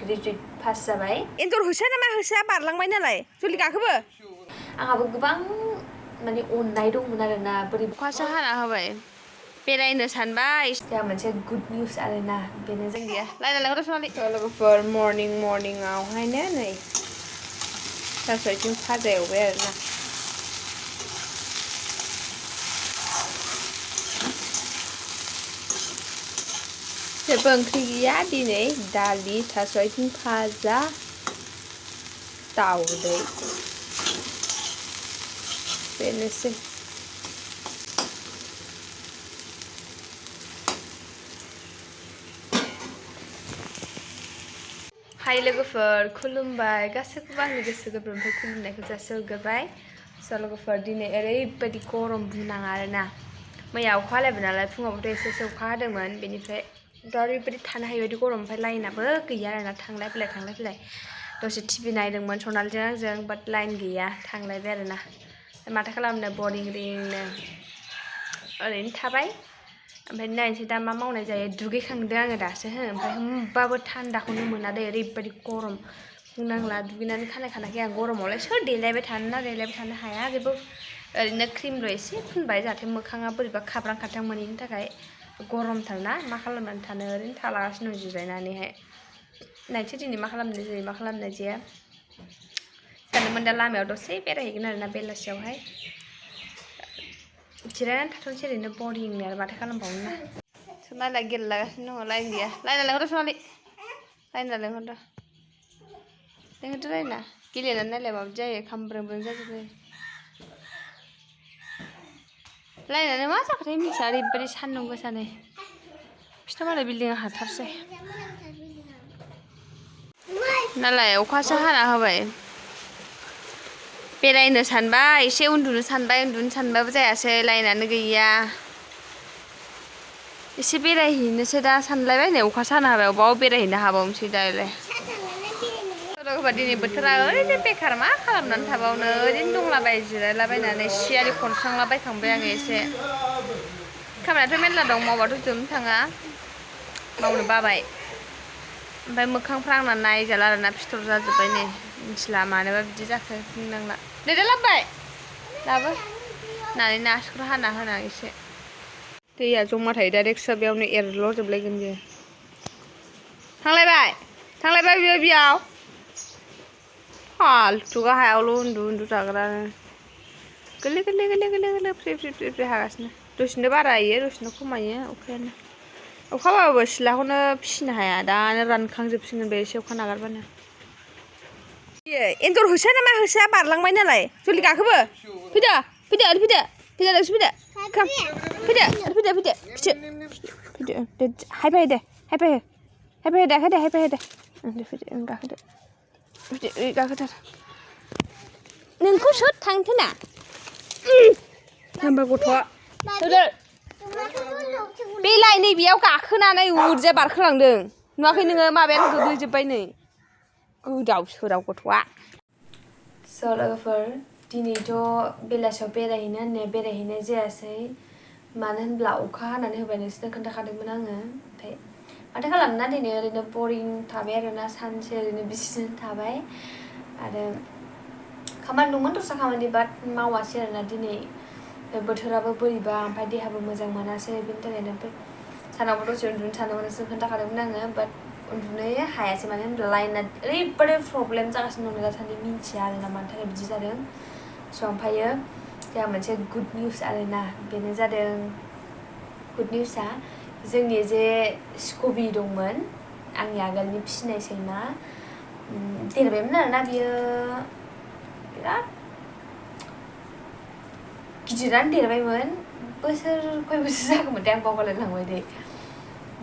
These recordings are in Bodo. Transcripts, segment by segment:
ग्रेजुवेट पास जाबाय एन्जर होसोआ नामा होसोआ बारलांबाय नालाय जुलि गाखोबो आंहाबो गोबां माने अननाय दंमोन आरोना बोरै अखासो हाना होबाय बेरायनो सानबाय जोंहा मोनसे गुड निउस आरोना बेनो जों गैया लायनालाय सनालि लोगोफोर मर्निंआवहायनो नै थास' आथिं भाजा एवबाय आरोना जेबो ओंख्रि गैया दिनै दालि थास' आथिं भाजा दाउदै बेनोसै हाय लोगोफोर खुलुमबाय गासैखौबो आंनि गोसो गोरबोनिफ्राय खुलुमनायखौ जासिहरग्रोबाय लोगोफोर दिनै ओरैबायदि गरम बुंनाङा आरोना मैया अखा हालायबाय नालाय फुङावबोथ' एसे अखा हादोंमोन बेनिफ्राय दा ओरैबायदि थानो हायै बायदि गरम ओमफ्राय लाइनाबो गैया आरोना थांलाय फैलाय दसे टिभि नायदोंमोन सनालिजों आंजों बाट लाइन गैया थांलायबाय आरोना माथो खालामनो बरिं रिंनो ओरैनो थाबाय ओमफ्राय नायनोसै दा मा मावनाय जायो दुगैखांदों आङो दासो ओमफ्राय होमबाबो थान्दाखौनो मोना दे ओरैबायदि गरम बुंनांला दुगैनानै खानाय खानाखै आं गरमावलाय सोर देलायबाय थानो हाया जेबो ओरैनो क्रिमल' एसे फुनबाय जाहाथे मोखाङा बोरैबा खाब्रां खाथां मोनैनि थाखाय गरमथारना मा खालामनानै थानो ओरैनो थालागासिनो दं जिरायनानैहाय नायनोसै दिनै मा खालामनाय जायो मा खालामनाय जाया सानदोंमोन दा लामायाव दसे बेरायहैगोन आरोना बेलासियावहाय जिरायनानै थाथ'नोसै ओरैनो बरिंनो आरो माथो खालामबावनो ना सनालिया गेलेलागासिनो दङ लाइन गैया लाइना लेंहरदो सनालि लाइना लेंहरदो लाइना गेलेनानै नायलाय माबायदि जायो खामब्रें जाजोबो लाइनानो मा जाखोथाय मिथिया ओरैबायदि सान्दुं गोसानो बिसिना मालाय बिल्डिंआ हाथारसै नालाय अखासो हाना होबाय बेरायनो सानबाय एसे उन्दुनो सानबाबो जायासै लाइनानो गैया एसे बेरायहैनोसै दा सानलायबाय नै अखा साना होबाय अबाव बेरायहैनो हाबावनोसै दालाय लोगोफोर दिनै बोथोरा ओरैनो बेखार मा खालामनानै थाबावनो ओरैनो दंलाबाय जिरायलाबायनानै सियारि खनस्रांलाबायखांबाय आङो एसे खामानियाथ' मेरला दं मावबाथ' जोबनो थाङा मावनो बाबाय ओमफ्राय मोखांफ्रा आंना नायजाला आरोना फिथर जाजोब्बाय नै मिथिला मानोबा बिदि जाखो बुंनांला नै दा लाबोबाय लाबो होननानै नासुर हाना होना एसे दैया जमा थायो डाइरेक्ट बेयावनो एरल'जोबलायगोन बियो थांलायबाय बियो बेयाव फालतु गाहायावल' उन्दु जाग्रानो गोरलै फ्रि हागासिनो दसेनो बारायो दसेनो खमायो अखायानो अखाबाबो सिलाखौनो फिसिनो हाया दानो रानखांजोबसिगोन बे एसे अखा नागारबानो एन्जर होसोआ नामा होसोआ बारलांबाय नालाय जुलि गाखोबो फैदो हायफै दे गाखोथार नोंखौ सोर थांथोना होमबा गथ'आ बेलाय नै बेयाव गाखोनानै उरजा बारखोलांदों नुवाखै नोङो माबायानो गोग्लैजोब्बाय नै गोदाव सोराव गथ'आ लोगोफोर दिनैथ' बेलासियाव बेरायहैनो होननाया बेरायहैनाय जायासै मानो होनब्ला अखा हानानै होबाय नोंसोरनो खोन्थाखादोंमोन आङो ओमफ्राय माथो खालामना दिनै ओरैनो बरिं थाबाय आरोना सानसे ओरैनो बिसिनानै थाबाय आरो खामानि दंमोन दस्रा खामानि बाट मावासै आरोना दिनै बोथोराबो बोरैबा ओमफ्राय देहाबो मोजां मोनासै बेनि थाखायनो ओमफ्राय सानावबो दसे उन्दुनो सानदोंमोन नोंसोरनो खोन्थाखादोंमोन आङो बाट उन्दुनो हायासै मानो होनब्ला लाइना ओरैबायदि प्रब्लेम जागासिनो दं दासान्दि मिन्थिया आरोना मानि थाखाय बिदि जादों ओमफ्रायो जोंहा मोनसे गुड निउस आरोना बेनो जादों गुड निउसआ जोंनि जे स्कबि दंमोन आंनि आगोलनि फिसिनाय सैमा देरबायमोन आरोना बियो बिराद गिदिरानो देरबायमोन खय बोसोर जागौमोन दे आं बावगारलायलांबाय दे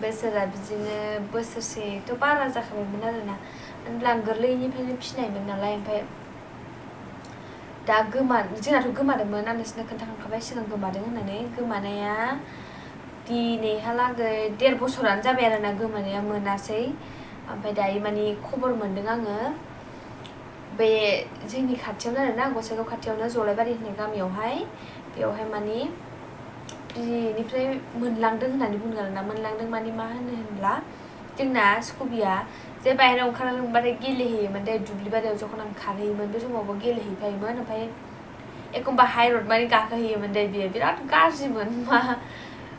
बोसोरा बिदिनो बोसोरसेथ' बारा जाखाबायमोन आरोना होनब्ला आं गोरलैनिफ्रायनो फिसिनायमोन नालाय ओमफ्राय दा जोंनाथ' गोमादोंमोन आं नोंसोरनो खोन्थाखांखाबाय सिगां गोमादों होननानै गोमानाया दिनैहालागै 1.5 बोसोरानो जाबाय आरोना गोमानाया मोनासै ओमफ्राय दायो माने खबर मोन्दों आङो बे जोंनि खाथियावनो आरोना गोसाइगाव खाथियावनो जलायबारि होननाय गामियावहाय बेयावहाय माने बिनिफ्राय मोनलांदों होननानै बुंदों आरोना मोनलांदों माने मा होनब्ला जोंना स्कुबिया जे बाहेरायाव ओंखारलांबाथाय गेलेहैयोमोन दे दुब्लि बारियाव जखन आं खारहैयोमोन बे समावबो गेलेहैफायोमोन ओमफ्राय एखमबा हाइरड मानि गाखोहैयोमोन दे बियो बिराद गाज्रिमोन मा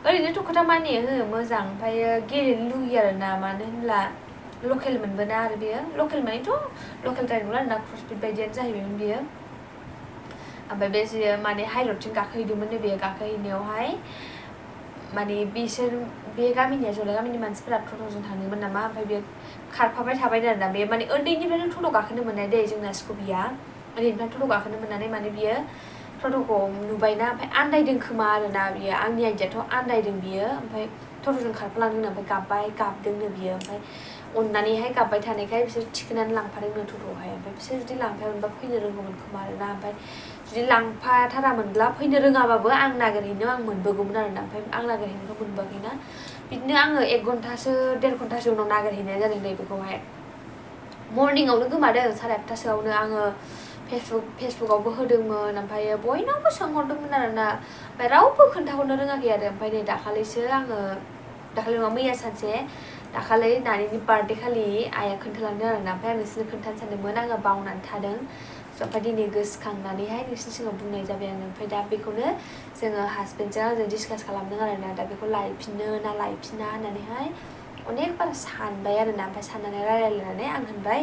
ओरैनोथ' खोथा मानियो हो मोजां ओमफ्राय गेलेनो लुगैयो आरोना मानो होनब्ला लकेल मोनबोना आरो बियो लकेल मानिथ' लकेल द्राय नंला आरोना क्रसफिट बायदियानो जाहैबायमोन बियो ओमफ्राय बे जे माने हाइरडथिं गाखोहैदोंमोन बेयो गाखोहैनायावहाय माने बिसोर बे गामिनिया जलाय गामिनि मानसिफोरा टट'जों थांदोंमोन नामा ओमफ्राय बे खारफाबाय थाबाय आरोना बे माने उन्दैनिफ्रायनो टट' गाखोनो मोननाय दे जोंना स्कुबिया उन्दैनिफ्राय टट' गाखोनो मोननानै माने बियो टट'खौ नुबायना ओमफ्य आन्दायदों खोमा आरोना बियो आंनि आइडियाथ' आन्दायदों बियो ओमफ्य टट'जों खारफालांदों ओमफ्राय गाबदोंनो बियो ओमफ्य अननानैहाय गाबबाय थानायखाय बिसोर थिखोनानै लांफादोंनो टट'आवहाय ओमफ्य बिसोर जुदि लांफायामोनबा फैनो रोंगौमोन खोमा आरोना ओमफ्य जुदि लांफाथारामोनब्ला फैनो रोङाबाबो आं नागिरहैनो आं मोनबोगौमोन आरोना ओमफ्य आं नागिरहैनोथ' मोनबोआखैना बिदिनो आङो 1 घन्टासो 1.5 घन्टासो उनाव नागिरहैनाय जादों दे बेखौहाय मर्निंआवनो गोमादों 8:30सोआवनो आङो फेसबुकआवबो होदोंमोन ओमफ्राय बयनावबो सोंहरदोंमोन आरोना ओमफ्राय रावबो खोन्थाहरनो रोङाखै आरो ओमफ्राय नै दाखालैसो आङो दाखालि नङा मैया सानसे दाखालि नानिनि बार्थडे खालि आइया खोन्थालांदों आरोना ओमफ्राय आं नोंसोरनो खोन्थानो सानदोंमोन आङो बावनानै थादों ओमफ्राय दिनै गोसोखांनानैहाय नोंसोरनि सिगाङाव बुंनाय जाबाय आङो ओमफ्राय दा बेखौनो जोङो हासबेन्डजों आंजों डिसकास खालामदों आरोना दा बेखौ लायफिननो ना लायफिना होननानैहाय अनेक बार सानबाय आरोना ओमफ्राय साननानै रायलायलायनानै आं होनबाय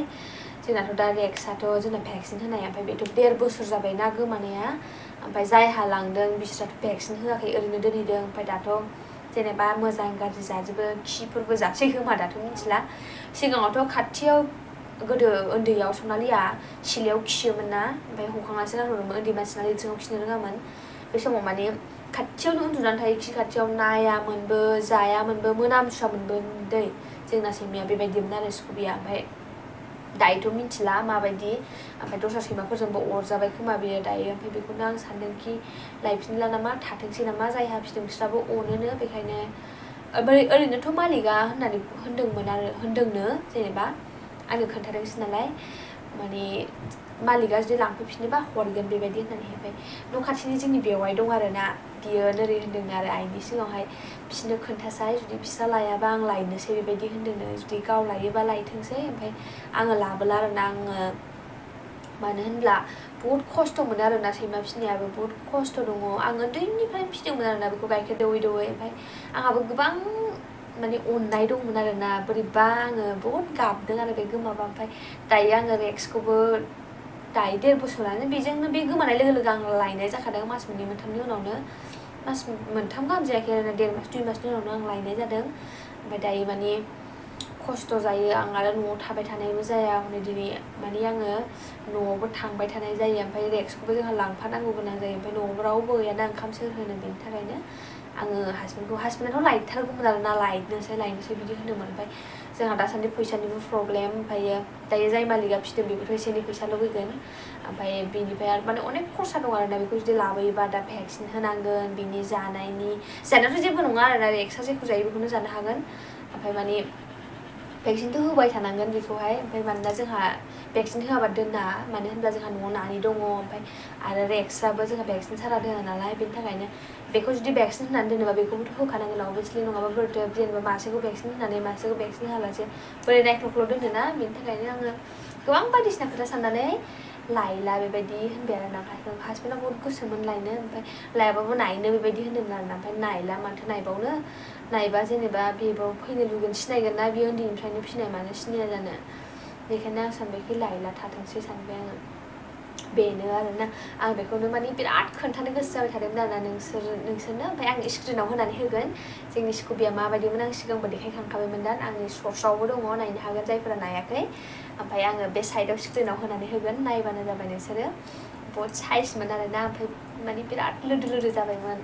जोंनाथ' दा रेक्सआथ' जोंना भेक्सिन होनाय ओमफ्य बेथ' 1.5 बोसोर जाबायना गोमानाया ओमफ्राय जायहा लांदों बिसोराथ' भेक्सिन होआखै ओरैनो दोनहैदों ओमफ्राय दाथ' जेनेबा मोजां गाज्रि जाजोबो खिफोरबो जासै खोमा दाथ' मिथिला सिगाङावथ' खाथियाव गोदो उन्दैयाव सनालिया सिलायाव खियोमोन ना ओमफ्राय हखांनासो गारहरोमोन उन्दै मानसिना लेट्रिनाव खिनो रोङामोन बे समाव माने खाथियावनो उन्दुनानै थायो खि खाथियाव नायामोनबो जायामोनबो मोनामसुवामोनबो दै जोंना सैमाया बेबायदिमोन आरो स्कुबिया ओमफ्राय दायोथ' मिथिला माबायदि ओमफ्राय दस्रा सैमाफोरजोंबो अरजाबाय खोमा बेयो दायो ओमफ्राय बेखौनो आं सानदोंखि लायफिनला नामा थाथोंसै नामा जायहा फिदों बिस्राबो अनोनो बेखायनो ओरैनोथ' मालिकआ होननानै होनदोंनो जेनेबा आंनो खोन्थादोंसो नालाय माने मालिकआ जुदि लांफैफिनोबा हरगोन बेबायदि होननानै ओमफ्राय न' खाथिनि जोंनि बेवाइ दं आरोना बियो नोरै होनदोंनो आरो आइनि सिगाङावहाय बिसोरनो खोन्थासाय जुदि बिस्रा लायाबा आं लायनोसै बेबायदि होनदोंनो जुदि गाव लायोबा लायथोंसै ओमफ्राय आङो लाबोला आरोना आङो मानो होनब्ला बहुत खस्थ' मोनो आरोना सैमा फिसिनायाबो बहुत खस्थ' दङ आं उन्दैनिफ्रायनो फिसिदोंमोन आरोना बेखौ गाइखेर दौयै दौयै ओमफ्राय आंहाबो गोबां माने अननाय दंमोन आरोना बोरैबा आङो बहुत गाबदों आरो बे गोमाबा ओमफ्राय दायो आङो रेक्सखौबो दायो 1.5 बोसोरानो बेजोंनो बे गोमानाय लोगो लोगो आं लायनाय जाखादों मास 2 मोनथामनि उनावनो मास 3 गाहाम जायाखै आरोना 1.5 मास 2 मासनि उनावनो आं लायनाय जादों ओमफ्राय दायो माने खस्थ' जायो आं आरो न'आव थाबाय थानायबो जाया हनै दिनै माने आङो न'आवबो थांबाय थानाय जायो ओमफ्राय रेक्सखौबो जोंहा लांफानांगौ गोनां जायो ओमफ्राय न'आवबो रावबो गैयाना ओंखाम सोर होनो बेनि थाखायनो आङो हासबेन्डआथ' लायथारगौमोन आरोना लायनोसै बिदि होनदोंमोन ओमफ्राय जोंहा दासान्दि फैसानिबो प्रब्लेम ओमफ्रायो दायो जाय मालिकआ फिदों बेबोथ' एसे एनै फैसा लुबैगोन ओमफ्राय बेनिफ्राय आरो माने अनेक खरसा दं आरोना बेखौ जुदि लाबोयोबा दा भेक्सिन होनांगोन बिनि जानायाथ' जेबो नङा आरोना रेक्सआ जेखौ जायो बेखौनो जानो हागोन ओमफ्राय माने भेक्सिनथ' होबाय थानांगोन बेखौहाय ओमफ्राय मानोना जोंहा भेक्सिन होआबा दोना मानो होनब्ला जोंहा न'आव नानि दङ ओमफ्राय आरो रेक्सआबो जोंहा भेक्सिन सारा दोना नालाय बेनि थाखायनो बेखौ जुदि भेक्सिन होनानै दोनोबा बेखौबोथ' होखानांगोन अभियासलि नङाबा बोरैथो जेनेबा मासेखौ भेक्सिन होनानै मासेखौ भेक्सिन होआलासे बोरै नायख्ल' दोनोना बेनि थाखायनो आङो गोबां बायदिसिना खोथा साननानै लायला बेबायदि होनबाय आरोना हासबेन्डआ बहुत गोसोमोन लायनो ओमफ्राय लायाबाबो नायनो बेबायदि होन्दोंमोन आरोना ओमफ्राय नायला माथो नायबावनो नायबा जेनेबा बेबो फैनो लुगैगोन सिनायगोन ना बियो उन्दैनिफ्रायनो फिसिनाय मानो सिनाया जानो बेखायनो आं सानबायखि लायला थाथोंसै सानबाय आङो बेनो आरोना आं बेखौनो माने बिराद खोन्थानो गोसो जाबाय थादोंमोन आरोना नोंसोरनो ओमफ्य आं स्क्रिनाव होनानै होगोन जोंनि स्कुबिया माबायदिमोन आं सिगांबो देखायखांखाबायमोन दा आंनि सर्ट्सआवबो दङ नायनो हागोन जायफोरा नायाखै ओमफ्राय आङो बे साइडआव स्क्रिनाव होनानै होगोन नायबानो जाबाय नोंसोरो बहुत साइजमोन आरोना ओमफ्राय माने बिराद लोदो जाबायमोन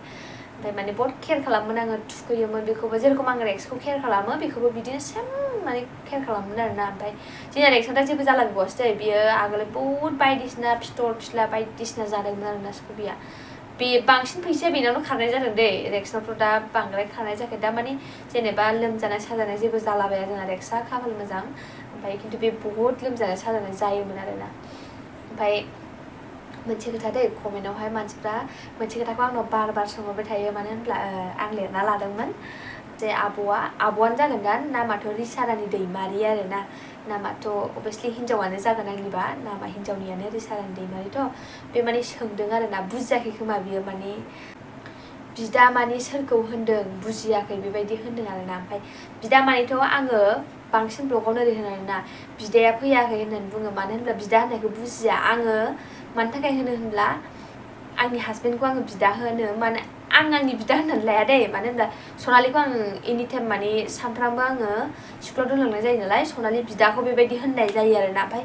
ओमफ्राय माने बहुत केयार खालामोमोन आङो थुखैयोमोन बेखौबो जेरेखम आं रेक्सखौ केयार खालामो बेखौबो बिदिनो सेम माने केयार खालामोमोन आरोना ओमफ्राय जोंना रेक्सआ दा जेबो जालाबावासै दै बियो आगोल बहुत बायदिसिना फिथर फिस्ला बायदिसिना जादोंमोन आरोना स्कुबिया बे बांसिन फैसाया बेनावनो खारनाय जादों दै रेक्सनावथ' दा बांद्राय खारनाय जायाखै दा माने जेनेबा लोमजानाय साजानाय जेबो जालाबाया जोंना रेक्सआ खाफाल मोजां ओमफ्राय खिन्थु बे बहुत लोमजानाय साजानाय जायोमोन आरोना ओमफ्राय मोनसे खोथा दै कमेन्टआवहाय मानसिफ्रा मोनसे खोथाखौ आंनाव बार सोंहरबाय थायो मानो होनब्ला आं लिरना लादोंमोन जे आब'आनो जागोन दा नामाथ' रिसारानि दैमारि आरोना नामाथ' अभियासलि हिन्जावानो जागोन आंनिबा नामा हिन्जावनियानो रिसारानि दैमारिथ' बे माने सोंदों आरोना बुजियाखै खोमा बियो माने बिदा माने सोरखौ होनदों बुजियाखै बेबायदि होनदों आरोना ओमफ्राय बिदा मानेथ' आङो बांसिन ब्लगावनो ओरै होनो आरोना बिदाया फैयाखै होननानै बुङो मानो होनब्ला बिदा होननायखौ बुजिया आङो मानि थाखाय होनो होनब्ला आंनि हासबेन्डखौ आङो बिदा होनो माने आंनि बिदा होननानै लाया दै मानो होनब्ला सनालिखौ आं एनि टाइम माने सानफ्रामबो आङो स्कुलाव दोनलांनाय जायो नालाय सनालि बिदाखौ बेबायदि होननाय जायो आरोना ओमफ्राय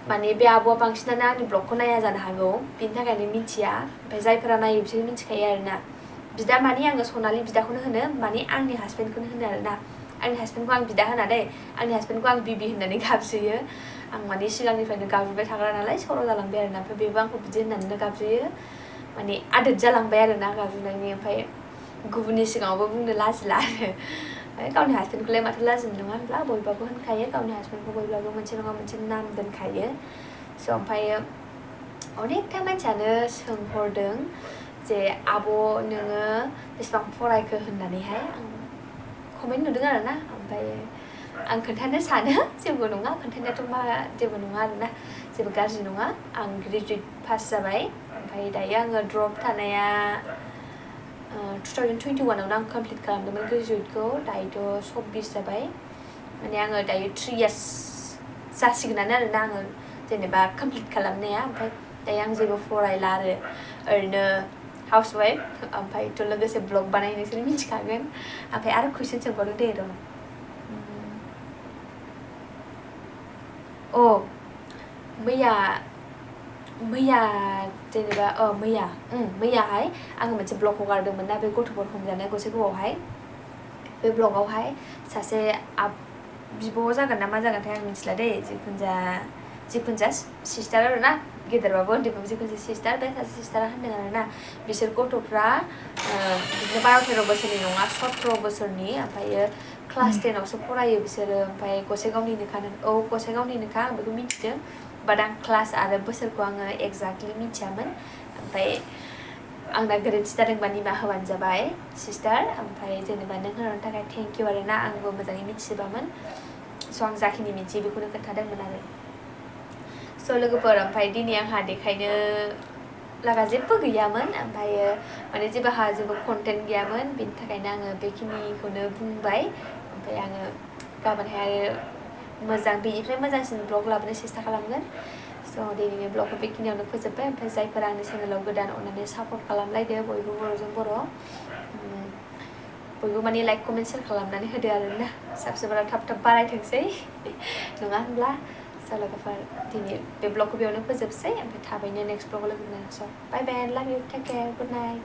माने बे आब'आ बांसिनानो आंनि ब्लगखौ नाया जानो हागौ बिनि थाखायनो मिथिया ओमफ्राय जायफोरा नायो बिसोर मिथिखायो आरोना बिदा माने आङो सनालि बिदाखौनो होनो माने आंनि हासबेन्डखौनो होनो आरोना आंनि हासबेन्डखौ आं बिदा होना दै आंनि हासबेन्डखौ आं बिबि होननानै गाबज्रियो आं माने सिगांनिफ्रायनो गाबज्रिबाय थाग्रा नालाय सर' जालांबाय आरोना ओमफ्राय बेबो आंखौ बिदि होननानैनो गाबज्रियो माने आदोद जालांबाय आरोना गाबज्रिनायनि ओमफ्राय गुबुननि सिगाङावबो बुंनो लाजिला आरो गावनि हासबेन्डखौलाय माथो लाजिनो नङा होनब्ला बयबाबो होनखायो गावनि हासबेन्डखौ बयबाबो मोनसे नङा मोनसे नाम दोनखायो स' ओमफ्रायो अनेकथा मानसियानो सोंहरदों जे आब' नोङो बेसेबां फरायखो होननानैहाय आं कमेन्ट नुदों आरोना ओमफ्राय आं खोन्थानो सानो जेबो नङा खोन्थानायाथ' मा जेबो नङा आरोना जेबो गाज्रि नङा आं ग्रेजुवेट पास जाबाय ओमफ्राय दायो आङो ड्रप थानाया 2021आवनो आं कमप्लिट खालामदोंमोन ग्रेजुवेटखौ दायोथ' 26 जाबाय माने आङो दायो 3 years जासिगोनानो आरोना आङो जेनेबा कमप्लिट खालामनाया ओमफ्राय दायो आं जेबो फरायला आरो ओरैनो हाउसवाइफ ओमफ्रायथ' लोगोसे ब्लग बानायो नोंसोर मिथिखागोन ओमफ्राय आरो कुइसन सोंबावदों दे र' मैया जेनेबा मैयाहाय आङो मोनसे ब्लग हगारदोंमोन ना बे गथ'फोर हमजानाय गसाइगावआवहाय बे ब्लगावहाय सासे बिब' जागोन ना मा जागोनथाय आं मिथिला दै जिखुनजा सिस्टार आरोना गेदेरबाबो उन्दैबाबो जिखुनजा सिस्टार बे सासे सिस्टारा होनदों आरोना बिसोर गथ'फ्रा बिदिनो 12-13 बोसोरनि नङा 17 बोसोरनि ओमफ्रायो क्लास 10आवसो फरायो बिसोरो ओमफ्राय गसाइगावनिनोखा आं बेखौ मिथिदों बाट आं क्लास आरो बोसोरखौ आङो एक्जेक्टलि मिथियामोन ओमफ्राय आंना गोरोन्थि जादोंबा निमाहा होबानो जाबाय सिस्टार ओमफ्राय जेनेबा नों होनायनि थाखाय थेंक इउ आरोना आंबो मोजाङै मिथिजोबामोन स' आं जाखिनि मिथियो बेखौनो खोन्थादोंमोन आरो स' लोगोफोर ओमफ्राय दिनै आंहा देखायनो लागा जेबो गैयामोन ओमफ्रायो माने जेबो कन्टेन्ट गैयामोन बेनि थाखायनो आङो बेखिनिखौनो बुंबाय ओमफ्राय आङो गाबोनहाय आरो बेनिफ्राय मोजांसिन ब्लग लाबोनो सेस्था खालामगोन स' दिनैनि ब्लगखौ बेखिनियावनो फोजोब्बाय ओमफ्राय जायफोरा आंनि चेनेलाव गोदान अननानै सापर्ट खालामलायदो बयबो बर'जों बर' बयबो माने लाइक कमेन्ट शेयार खालामनानै होदो आरोना साबसिनफोरा थाब बारायथोंसै नङा होनब्ला स' लोगोफोर दिनै बे ब्लगखौ बेयावनो फोजोबसै ओमफ्राय थाबैनो नेक्स्ट ब्लगाव लोगो मोनगोन स' bye bye love you take care good night